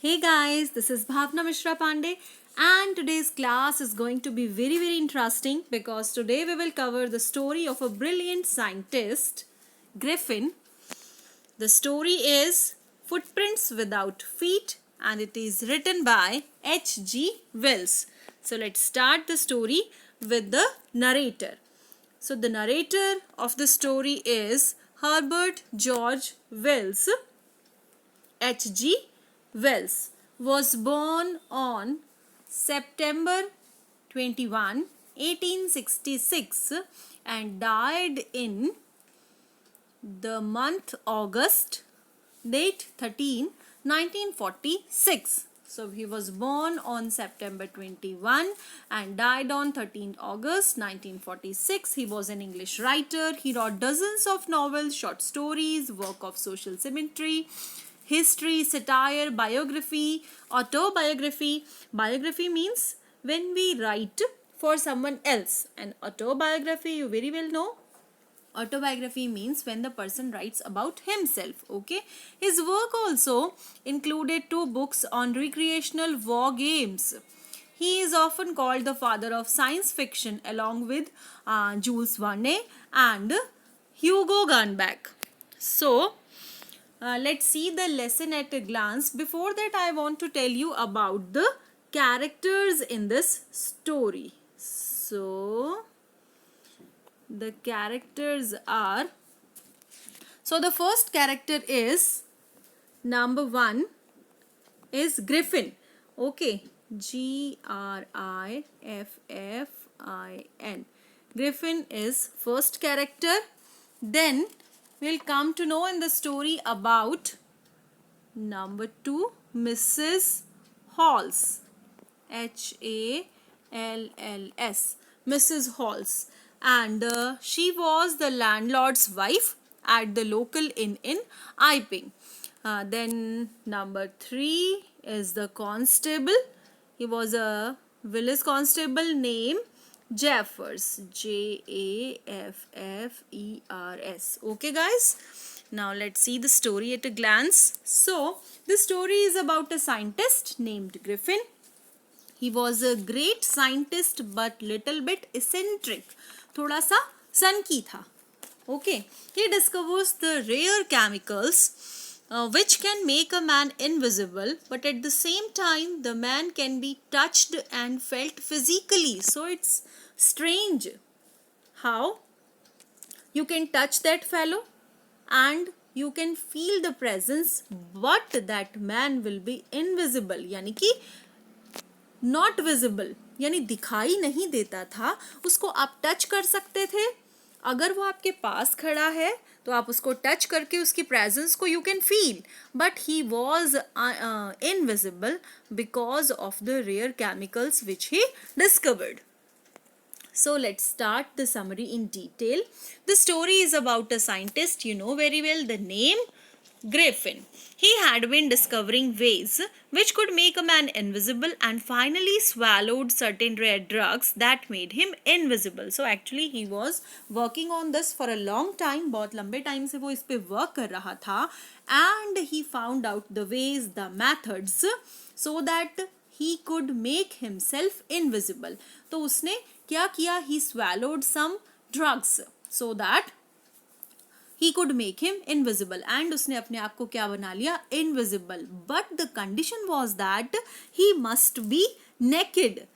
Hey guys, this is Bhavna Mishra Pandey, and today's class is going to be very interesting because today we will cover the story of a brilliant scientist, Griffin. The story is Footprints Without Feet and it is written by H.G. Wells. So let's start the story with the narrator. So the narrator of the story is Herbert George Wells. H.G. Wells was born on September 21, 1866 and died in the month August, date 13, 1946. So he was born on September 21 and died on 13th August 1946. He was an English writer. He wrote dozens of novels, short stories, work of social symmetry, history, satire, biography, autobiography. Biography means when we write for someone else, and autobiography you very well know. Autobiography means when the person writes about himself. Okay, his work also included 2 books on recreational war games. He is often called the father of science fiction along with Jules Verne and Hugo Gunback. So let's see the lesson at a glance. Before that, I want to tell you about the characters in this story. So the characters are, so the first character is number 1 is Griffin. Okay, Griffin. Griffin is first character. Then we'll come to know in the story about number 2, Mrs. Halls. Halls. Mrs. Halls. And she was the landlord's wife at the local inn in Iping. Then number 3 is the constable. He was a village constable named Jaffers. Jaffers. Okay guys. Now let's see the story at a glance. So this story is about a scientist named Griffin. He was a great scientist but little bit eccentric. थोड़ा सा सनकी था. Okay. He discovers the rare chemicals which can make a man invisible, but at the same time the man can be touched and felt physically. So it's strange how you can touch that fellow and you can feel the presence, but that man will be invisible. यानी कि not visible, यानी दिखाई नहीं देता था. उसको आप touch कर सकते थे. अगर वो आपके पास खड़ा है तो आप उसको टच करके उसकी प्रेजेंस को you can feel, but he was invisible because of the rare chemicals which he discovered. So let's start the summary in detail. The story is about a scientist, you know very well the name, Griffin. He had been discovering ways which could make a man invisible and finally swallowed certain rare drugs that made him invisible. So actually he was working on this for a long time. बहुत लंबे time से वो इस पे work कर रहा था, and he found out the ways, the methods so that he could make himself invisible. तो उसने क्या किया? He swallowed some drugs so that he could make him invisible, and उसने अपने आप को क्या बना लिया? Invisible. But the condition was that he must be naked.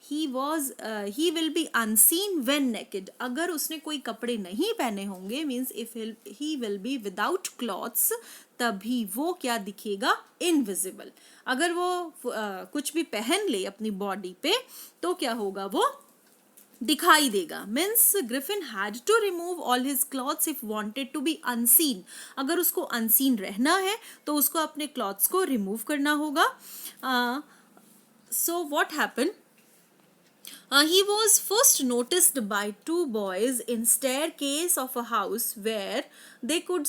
He will be unseen when naked. अगर उसने कोई कपड़े नहीं पहने होंगे, means if he will be without clothes, तभी वो क्या दिखेगा? Invisible. अगर वो कुछ भी पहन ले अपनी बॉडी पे तो क्या होगा? वो दिखाई देगा. Means Griffin had to remove all his clothes if wanted to be unseen. अगर उसको अनसीन रहना है तो उसको अपने क्लॉथ्स को रिमूव करना होगा. So what happened? He was first noticed by 2 boys in staircase of a house where they could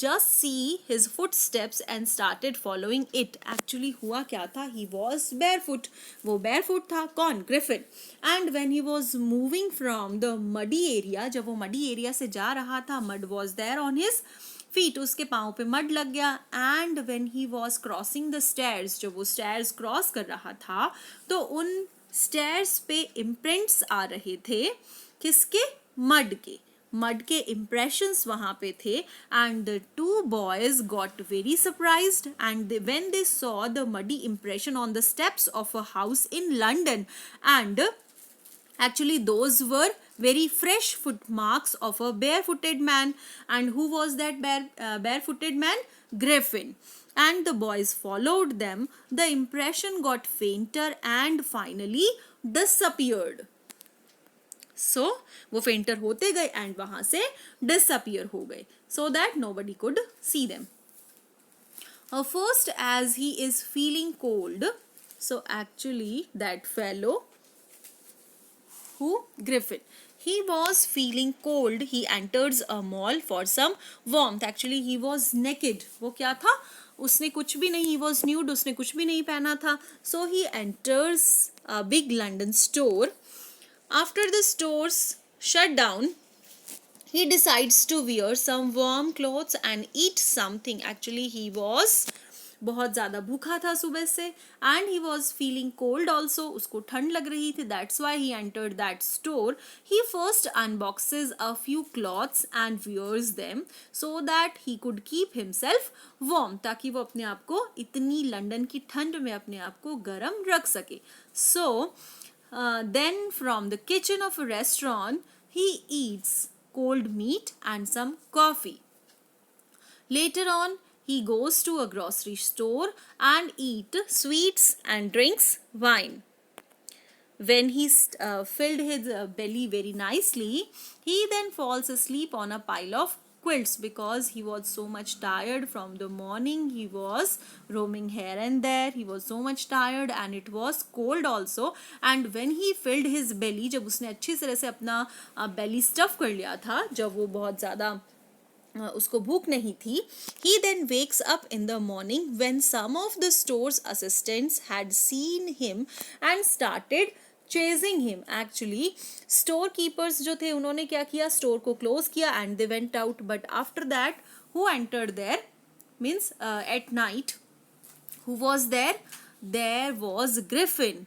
just see his footsteps and started following it. Actually हुआ क्या था? He was barefoot. वो barefoot था. कौन? Griffin. And when he was moving from the muddy area, जब वो muddy area से जा रहा था, mud was there on his feet, उसके पाँव पे मड लग गया. And when he was crossing the stairs, जब वो स्टेयर्स क्रॉस कर रहा था तो उन स्टेयर्स पे इम्प्रिंट्स आ रहे थे. किसके? मड के इम्प्रेशंस वहां पे थे. And the two boys got very surprised and when they saw the muddy impression on the steps of a house in London. And actually those were very fresh footmarks of a barefooted man. And who was that barefooted man? Griffin. And the boys followed them. The impression got fainter and finally disappeared. So वो fainter होते गए and वहां से disappear हो गए, so that nobody could see them. First, as he is feeling cold, so actually that fellow who? Griffin. He was feeling cold. He enters a mall for some warmth. Actually, he was naked. वो क्या था? उसने कुछ भी नहीं. He was nude. उसने कुछ भी नहीं पहना था. So he enters a big London store. After the stores shut down, he decides to wear some warm clothes and eat something. Actually, he was बहुत ज़्यादा भूखा था सुबह से. And he was feeling cold also, उसको ठंड लग रही थी. That's why he entered that store. He first unboxes a few clothes and wears them so that he could keep himself warm, ताकि वो अपने आप को इतनी लंदन की ठंड में अपने आप को गर्म रख सके. So then from the kitchen of a restaurant he eats cold meat and some coffee. Later on, he goes to a grocery store and eat sweets and drinks wine. When he filled his belly very nicely, he then falls asleep on a pile of quilts because he was so much tired from the morning. He was roaming here and there. He was so much tired and it was cold also. And when he filled his belly, जब उसने अच्छी तरह से अपना belly stuff कर लिया था, जब वो बहुत ज़्यादा उसको भूख नहीं थी, he then wakes up in the morning when some of the store's assistants had seen him and started chasing him. Actually store keepers जो थे उन्होंने क्या किया, स्टोर को क्लोज किया and they went out. But after that who entered there? Means at night who was there? There was Griffin.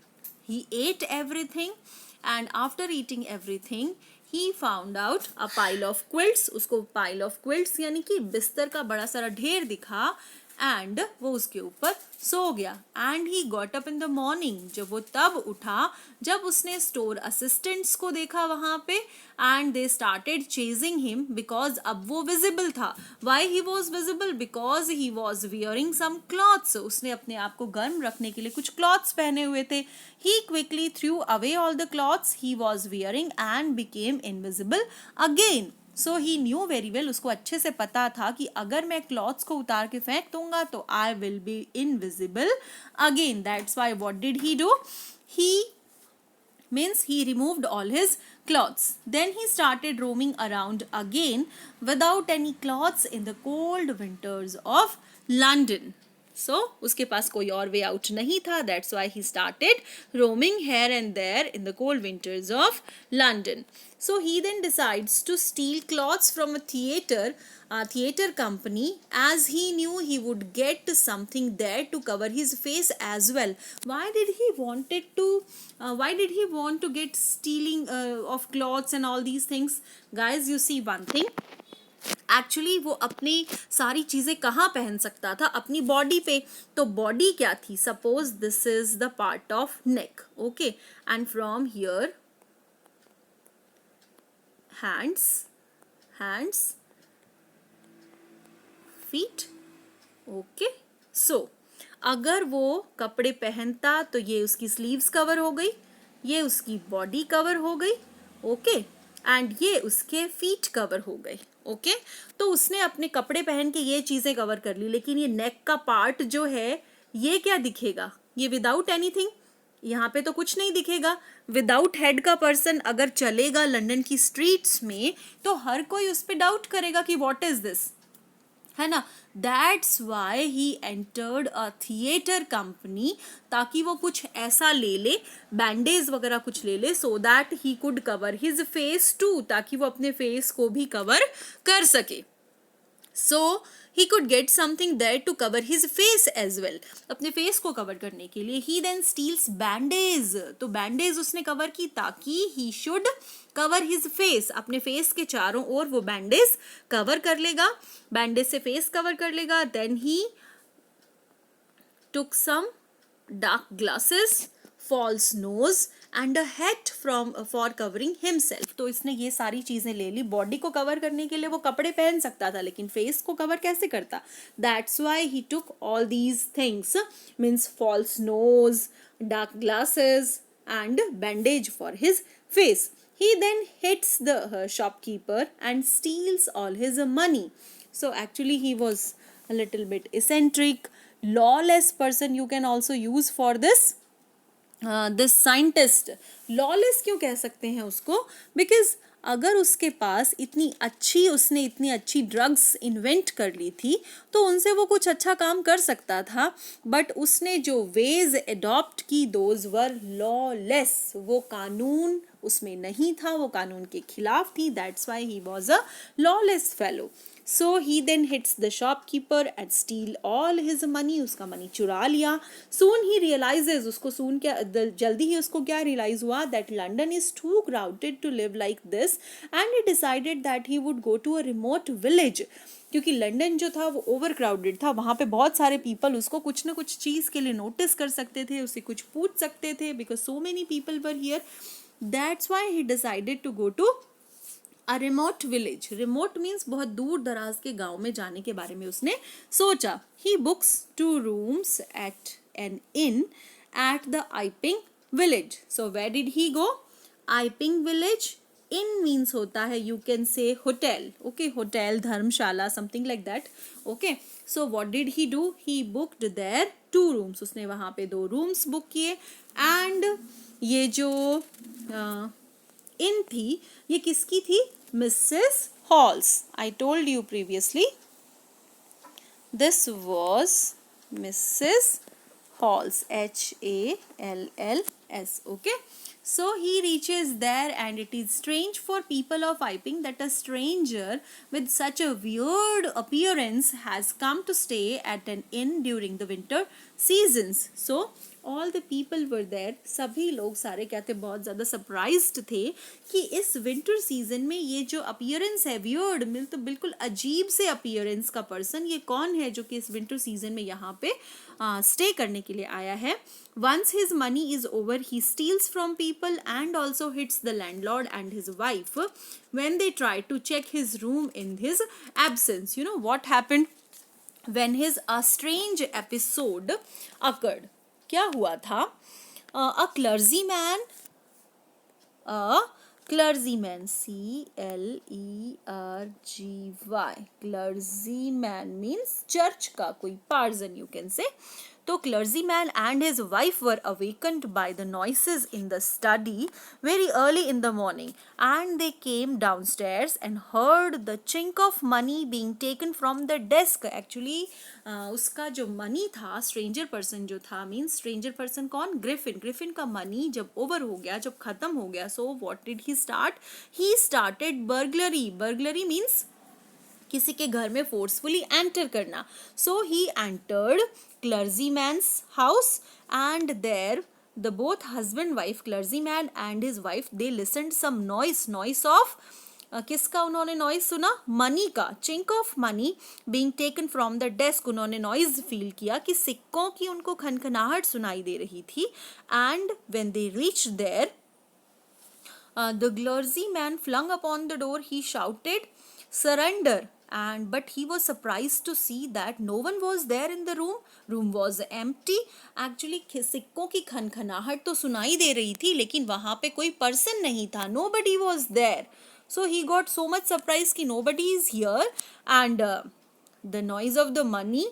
He ate everything and after eating everything he found out a pile of quilts. उसको pile of quilts यानी कि बिस्तर का बड़ा सारा ढेर दिखा and वो उसके ऊपर सो गया. And he got up in the morning, जब वो तब उठा जब उसने स्टोर असिस्टेंट्स को देखा वहां पे. And they started chasing him because अब वो विजिबल था. Why he was visible? Because he was wearing some clothes. उसने अपने आप को गर्म रखने के लिए कुछ क्लॉथ्स पहने हुए थे. He quickly threw away all the clothes he was wearing and became invisible again. So he knew very well, उसको अच्छे से पता था कि अगर मैं क्लॉथ्स को उतार के फेंक दूंगा तो I will be invisible again. That's why what did he do? He removed all his clothes. Then he started roaming around again without any clothes in the cold winters of London. So उसके पास कोई और way out नहीं था. That's why he started roaming here and there in the cold winters of London. So he then decides to steal clothes from a theater company, as he knew he would get something there to cover his face as well. Why did he want to get stealing of clothes and all these things? Guys, you see one thing. Actually वो अपनी सारी चीज़ें कहाँ पहन सकता था? अपनी body पे. तो बॉडी क्या थी? Suppose this is the part of neck, okay, and from here hands, feet, okay. So अगर वो कपड़े पहनता तो ये उसकी स्लीव्स कवर हो गई, ये उसकी बॉडी कवर हो गई, ओके, एंड ये उसके फीट कवर हो गए, ओके. तो उसने अपने कपड़े पहन के ये चीज़ें कवर कर ली, लेकिन ये नेक का पार्ट जो है ये क्या दिखेगा? ये विदाउट एनीथिंग. यहाँ पे तो कुछ नहीं दिखेगा. विदाउट हेड का पर्सन अगर चलेगा लंदन की स्ट्रीट्स में तो हर कोई उस पर डाउट करेगा कि व्हाट इज दिस, है ना. That's why he entered a theatre company, ताकि वो कुछ ऐसा ले ले, बैंडेज वगैरह कुछ ले ले, so that he could cover his face too, ताकि वो अपने फेस को भी कवर कर सके. So he could get something there to cover his face as well. अपने फेस को कवर करने के लिए ही देन स्टील्स बैंडेज. तो बैंडेज उसने कवर की ताकि he should cover his face. अपने फेस के चारों ओर वो बैंडेज कवर कर लेगा, बैंडेज से फेस कवर कर लेगा. Then he took some dark glasses, false nose and a hat from for covering himself. तो इसने ये सारी चीजें ले ली. बॉडी को कवर करने के लिए वो कपड़े पहन सकता था, लेकिन फेस को कवर कैसे करता? That's why he took all these things, means false nose, dark glasses and bandage for his face. He then hits the shopkeeper and steals all his money. So actually he was a little bit eccentric, lawless person you can also use for this scientist. lawless क्यों कह सकते हैं उसको? because अगर उसके पास उसने इतनी अच्छी ड्रग्स इन्वेंट कर ली थी तो उनसे वो कुछ अच्छा काम कर सकता था, बट उसने जो वेज एडॉप्ट की दोज वर लॉलेस. वो कानून उसमें नहीं था, वो कानून के खिलाफ थी. That's why he was a lawless fellow. So he then hits the shopkeeper and steal all his money. उसका मनी चुरा लिया. Soon he realizes, उसको soon क्या जल्दी ही उसको क्या realize हुआ that London is too crowded to live like this, and he decided that he would go to a remote village. क्योंकि लंदन जो था वो ओवर क्राउडेड था, वहाँ पे बहुत सारे पीपल उसको कुछ ना कुछ चीज़ के लिए नोटिस कर सकते थे, उससे कुछ पूछ सकते थे, because so many people were here. That's why he decided to go to a remote village. Remote means बहुत दूर दराज के गांव में जाने के बारे में उसने सोचा. He books 2 rooms at an inn at the Iping village. So where did he go? Iping village. Inn means होता है, you can say hotel. Okay, hotel, धर्मशाला, something like that. Okay, so what did he do? He booked there 2 rooms. उसने वहां पे 2 rooms book किए. And ये जो इन थी ये किसकी थी? Mrs. Hall's. I told you previously. This was Mrs. Hall's. Halls. Okay. So he reaches there, and it is strange for people of Iping that a stranger with such a weird appearance has come to stay at an inn during the winter seasons. So all the people were there. सभी लोग सारे क्या थे? बहुत ज़्यादा surprised थे कि इस विंटर सीजन में ये जो अपीयरेंस है, वियर्ड, तो बिल्कुल अजीब से अपीयरेंस का पर्सन, ये कौन है जो कि इस विंटर सीजन में यहाँ पे स्टे करने के लिए आया है. Once his money is over, he steals from people and also hits the landlord and his wife when they try to check his room in his absence. You know what happened when his strange episode occurred? क्या हुआ था? A clergyman, C-L-E-R-G-Y, clergyman means church का कोई parson you can say. तो clergyman and his wife were awakened by the noises in the study very early in the morning, and they came downstairs and heard the chink of money being taken from the desk. Actually उसका जो money था, stranger person जो था, means stranger person कौन? Griffin. Griffin का money जब over हो गया, जब खत्म हो गया, so what did he start? He started burglary. Burglary means किसी के घर में फोर्सफुली एंटर करना. So he entered clergyman's house, and there the both husband wife, clergyman and his wife, they listened some noise of किसका उन्होंने noise सुना? Money का. Chink of money being taken from the desk. उन्होंने noise feel किया कि सिक्कों की उनको खनखनाहट सुनाई दे रही थी. And when they reach there, the clergyman flung upon the door. He shouted, "Surrender!" But he was surprised to see that no one was there in the room. Room was empty. Actually सिक्कों की खनखनाहट तो सुनाई दे रही थी, लेकिन वहाँ पे कोई पर्सन नहीं था. Nobody was there. So he got so much surprised कि nobody is here, and the noise of the money,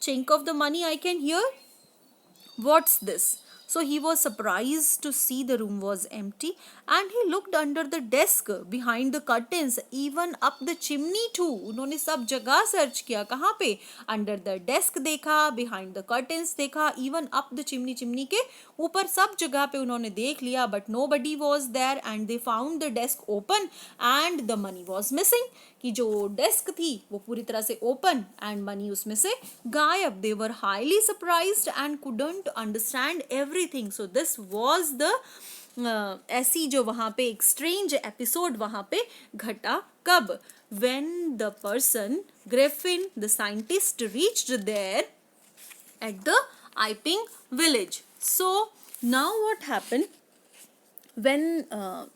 chink of the money I can hear. What's this? So he was surprised to see the room was empty, and he looked under the desk, behind the curtains, even up the chimney too. उन्होंने सब जगह search किया, कहाँ पे? Under the desk देखा, behind the curtains देखा, even up the chimney, chimney के ऊपर सब जगह पे उन्होंने देख लिया, but nobody was there and they found the desk open and the money was missing. कि जो डेस्क थी वो पूरी तरह से ओपन एंड मनी उसमें से गायब. They were highly surprised and couldn't understand everything. So this was the ऐसी जो वहाँ पे एक स्ट्रेंज एपिसोड वहाँ पे घटा. कब? when the person Griffin the scientist reached there at the Iping village. So now what happened? When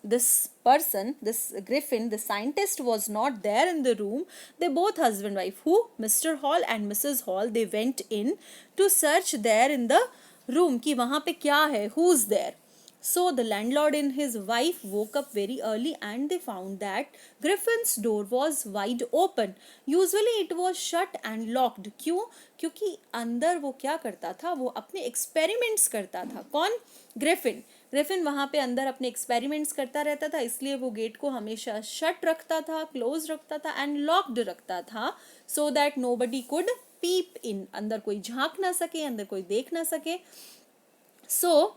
this person, this Griffin, the scientist, was not there in the room, they both husband wife, who Mr. Hall and Mrs. Hall, they went in to search there in the room कि वहाँ पे क्या है, who's there. So the landlord and his wife woke up very early and they found that Griffin's door was wide open. Usually it was shut and locked. क्यों? क्योंकि अंदर वो क्या करता था, वो अपने एक्सपेरिमेंट्स करता था. कौन? ग्रिफिन. ग्रिफिन वहाँ पे अंदर अपने एक्सपेरिमेंट्स करता रहता था, इसलिए वो गेट को हमेशा शट रखता था, क्लोज रखता था एंड लॉक्ड रखता था, सो दैट नोबडी कुड पीप इन. अंदर कोई झांक ना सके, अंदर कोई देख ना सके. So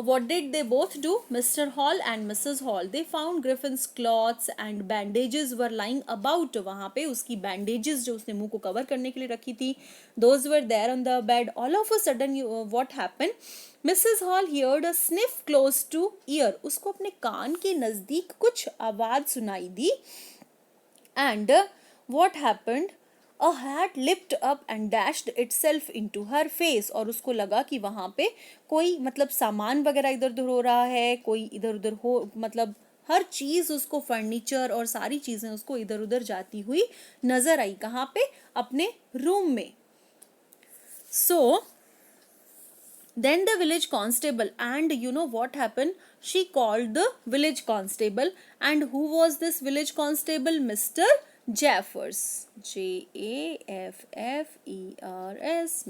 what did they both do? Mr. Hall and Mrs. Hall, they found Griffin's cloths and bandages were lying about. वहाँ पे उसकी bandages जो उसने मुंह को cover करने के लिए रखी थी, those were there on the bed. All of a sudden what happened? Mrs. Hall heard a sniff close to ear. उसको अपने कान के नजदीक कुछ आवाज सुनाई दी. And what happened? A hat leapt up and dashed itself into her face. और उसको लगा कि वहाँ पे कोई मतलब सामान वगैरह इधर उधर हो रहा है, कोई इधर उधर हो, मतलब हर चीज़ उसको, फर्नीचर और सारी चीज़ें उसको इधर उधर जाती हुई नजर आई. कहाँ पे? अपने रूम में. So then the village constable, and you know what happened? She called the village constable. And who was this village constable? Mr. Jaffers. Jaffers.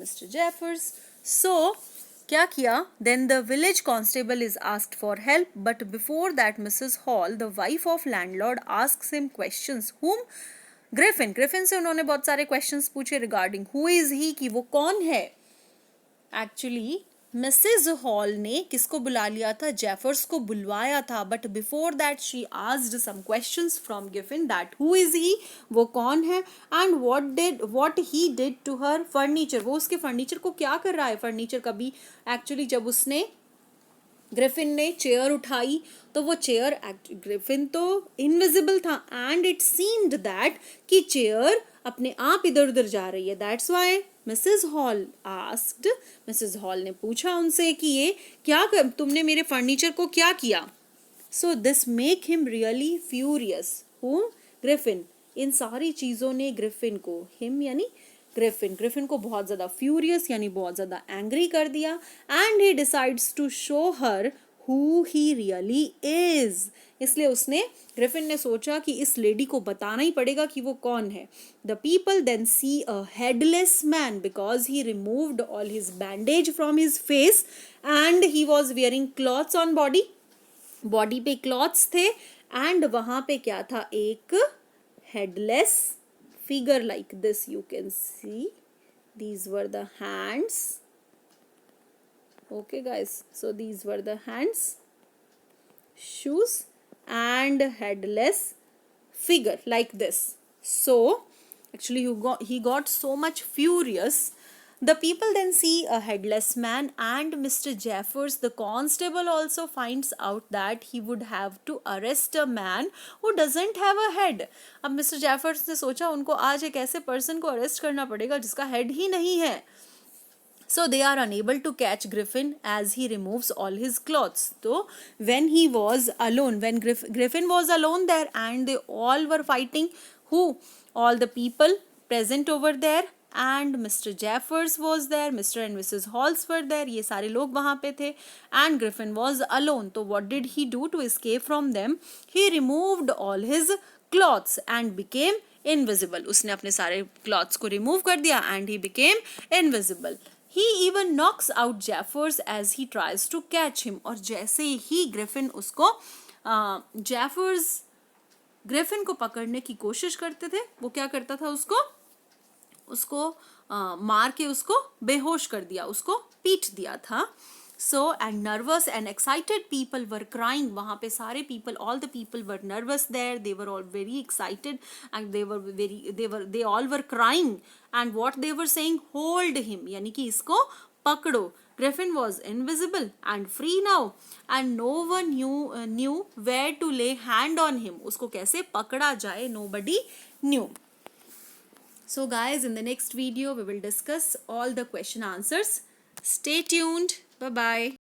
Mr. Jaffers. So क्या किया? Then the village constable is asked for help, but before that Mrs. Hall, the wife of landlord, asks him questions. Whom? Griffin. Griffin से उन्होंने बहुत सारे questions पूछे regarding who is he, कि वो कौन है. एक्चुअली मिसेज हॉल ने किसको बुला लिया था? जेफर्स को बुलवाया था. But before that she asked some questions from Griffin, that who is he, वो कौन है, and what he did to her furniture, वो उसके फर्नीचर को क्या कर रहा है. फर्नीचर कभी एक्चुअली जब उसने ग्रिफिन ने चेयर उठाई तो वो चेयर, ग्रिफिन तो इनविजिबल था एंड इट सीम्ड दैट कि चेयर अपने आप इधर उधर जा रही है. That's why Mrs hall asked, Mrs hall ने पूछा उनसे कि ये क्या कर, तुमने मेरे फर्नीचर को क्या किया. So this make him really furious. Who? Griffin. इन सारी चीज़ों ने ग्रिफिन को, हिम यानी ग्रिफिन को बहुत ज़्यादा फ्यूरियस यानी बहुत ज़्यादा एंग्री कर दिया. And he decides to show her who he really is. इसलिए उसने, ग्रिफिन ने सोचा कि इस लेडी को बताना ही पड़ेगा कि वो कौन है. The people then see a headless man because he removed all his bandage from his face and he was wearing clothes on body. Body पे क्लॉथ्स थे एंड वहाँ पे क्या था? एक headless figure like this. You can see these were the hands. Okay guys, so these were the hands, shoes and headless figure like this. So actually he got so much furious. The people then see a headless man and Mr. Jaffers, the constable, also finds out that he would have to arrest a man who doesn't have a head. अब Mr. Jaffers ने सोचा उनको आज एक ऐसे person को arrest करना पड़ेगा जिसका head ही नहीं है. So they are unable to catch Griffin as he removes all his clothes. So when he was alone, when Griffin was alone there and they all were fighting, who? All the people present over there. And Mr. Jaffers was there, Mr. and Mrs. Halls were there, ये सारे लोग वहाँ पे थे. And Griffin was alone. So what did he do to escape from them? He removed all his clothes and became invisible. उसने अपने सारे clothes को remove कर दिया and he became invisible. He even knocks out Jaffers as he tries to catch him. और जैसे ही Griffin उसको जैफर्स Griffin को पकड़ने की कोशिश करते थे, वो क्या करता था, उसको मार के उसको बेहोश कर दिया, उसको पीट दिया था. So and nervous and excited people were crying. वहाँ पे सारे people, all the people were nervous there. They were all very excited and they all were crying. And what they were saying, hold him, यानी कि इसको पकड़ो. Griffin was invisible and free now, and no one knew where to lay hand on him. उसको कैसे पकड़ा जाए, nobody knew. So guys, in the next video we will discuss all the question answers. Stay tuned. Bye bye.